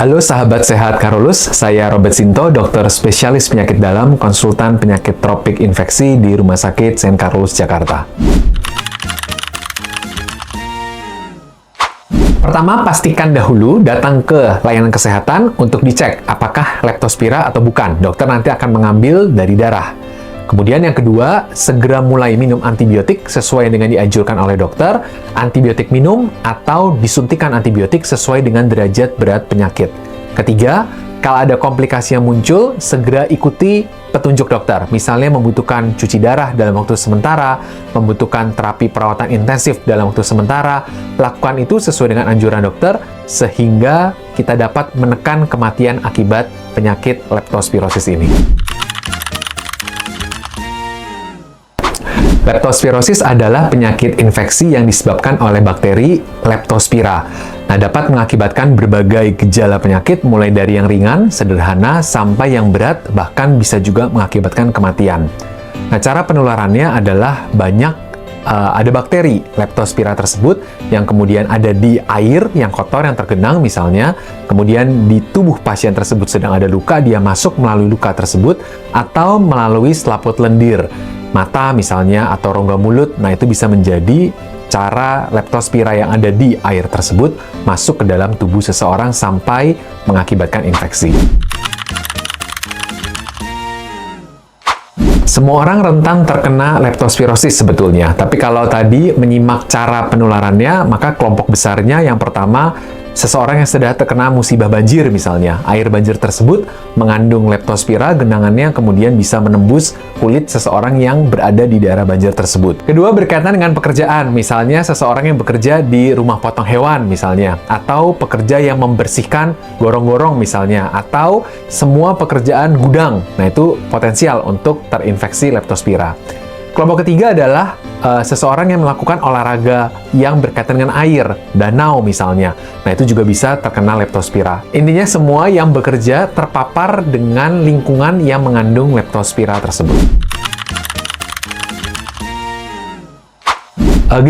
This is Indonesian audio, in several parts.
Halo sahabat sehat Karolus, saya Robert Sinto, dokter spesialis penyakit dalam, konsultan penyakit tropik infeksi di Rumah Sakit St. Karolus, Jakarta. Pertama, pastikan dahulu datang ke layanan kesehatan untuk dicek apakah leptospira atau bukan. Dokter nanti akan mengambil dari darah. Kemudian yang kedua, segera mulai minum antibiotik sesuai dengan dianjurkan oleh dokter, antibiotik minum atau disuntikan antibiotik sesuai dengan derajat berat penyakit. Ketiga, kalau ada komplikasi yang muncul, segera ikuti petunjuk dokter. Misalnya membutuhkan cuci darah dalam waktu sementara, membutuhkan terapi perawatan intensif dalam waktu sementara, lakukan itu sesuai dengan anjuran dokter, sehingga kita dapat menekan kematian akibat penyakit leptospirosis ini. Leptospirosis adalah penyakit infeksi yang disebabkan oleh bakteri Leptospira. Nah, dapat mengakibatkan berbagai gejala penyakit, mulai dari yang ringan, sederhana, sampai yang berat, bahkan bisa juga mengakibatkan kematian. Nah, cara penularannya adalah ada bakteri Leptospira tersebut yang kemudian ada di air yang kotor yang tergenang misalnya, kemudian di tubuh pasien tersebut sedang ada luka, dia masuk melalui luka tersebut, atau melalui selaput lendir mata misalnya, atau rongga mulut. Nah, itu bisa menjadi cara Leptospira yang ada di air tersebut masuk ke dalam tubuh seseorang sampai mengakibatkan infeksi. Semua orang rentan terkena leptospirosis sebetulnya, tapi kalau tadi menyimak cara penularannya, maka kelompok besarnya yang pertama, seseorang yang sedang terkena musibah banjir misalnya. Air banjir tersebut mengandung Leptospira, genangannya kemudian bisa menembus kulit seseorang yang berada di daerah banjir tersebut. Kedua, berkaitan dengan pekerjaan, misalnya seseorang yang bekerja di rumah potong hewan misalnya, atau pekerja yang membersihkan gorong-gorong misalnya, atau semua pekerjaan gudang. Nah, itu potensial untuk terinfeksi Leptospira. Kelompok ketiga adalah seseorang yang melakukan olahraga yang berkaitan dengan air, danau misalnya. Nah, itu juga bisa terkena Leptospira. Intinya semua yang bekerja terpapar dengan lingkungan yang mengandung Leptospira tersebut.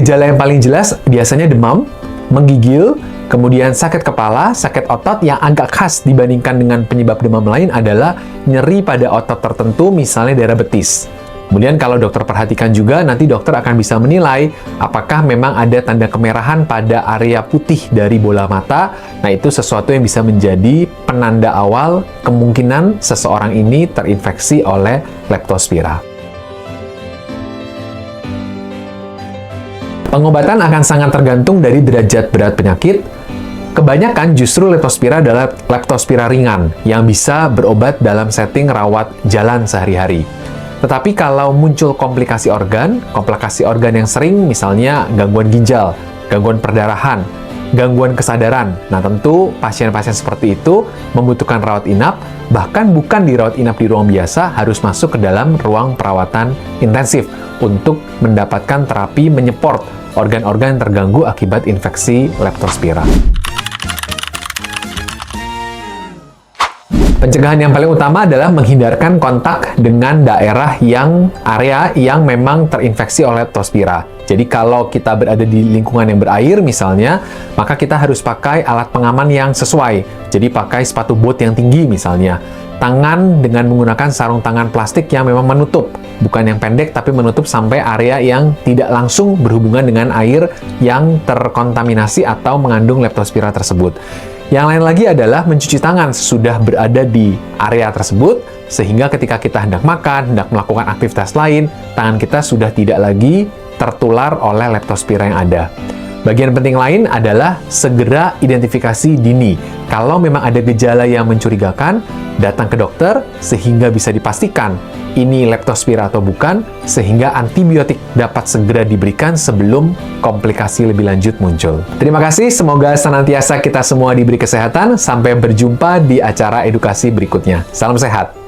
Gejala yang paling jelas biasanya demam, menggigil, kemudian sakit kepala, sakit otot. Yang agak khas dibandingkan dengan penyebab demam lain adalah nyeri pada otot tertentu, misalnya daerah betis. Kemudian kalau dokter perhatikan juga, nanti dokter akan bisa menilai apakah memang ada tanda kemerahan pada area putih dari bola mata. Nah, itu sesuatu yang bisa menjadi penanda awal kemungkinan seseorang ini terinfeksi oleh Leptospira. Pengobatan akan sangat tergantung dari derajat berat penyakit. Kebanyakan justru Leptospira adalah Leptospira ringan yang bisa berobat dalam setting rawat jalan sehari-hari. Tetapi kalau muncul komplikasi organ yang sering, misalnya gangguan ginjal, gangguan perdarahan, gangguan kesadaran. Nah, tentu pasien-pasien seperti itu membutuhkan rawat inap, bahkan bukan dirawat inap di ruang biasa, harus masuk ke dalam ruang perawatan intensif untuk mendapatkan terapi menyeport organ-organ yang terganggu akibat infeksi Leptospira. Pencegahan yang paling utama adalah menghindarkan kontak dengan area yang memang terinfeksi oleh Leptospira. Jadi kalau kita berada di lingkungan yang berair misalnya, maka kita harus pakai alat pengaman yang sesuai. Jadi pakai sepatu bot yang tinggi misalnya. Tangan dengan menggunakan sarung tangan plastik yang memang menutup, bukan yang pendek tapi menutup sampai area yang tidak langsung berhubungan dengan air yang terkontaminasi atau mengandung Leptospira tersebut. Yang lain lagi adalah mencuci tangan sesudah berada di area tersebut, sehingga ketika kita hendak makan, hendak melakukan aktivitas lain, tangan kita sudah tidak lagi tertular oleh Leptospira yang ada. Bagian penting lain adalah segera identifikasi dini. Kalau memang ada gejala yang mencurigakan, datang ke dokter sehingga bisa dipastikan ini Leptospira atau bukan, sehingga antibiotik dapat segera diberikan sebelum komplikasi lebih lanjut muncul. Terima kasih, semoga senantiasa kita semua diberi kesehatan. Sampai berjumpa di acara edukasi berikutnya. Salam sehat!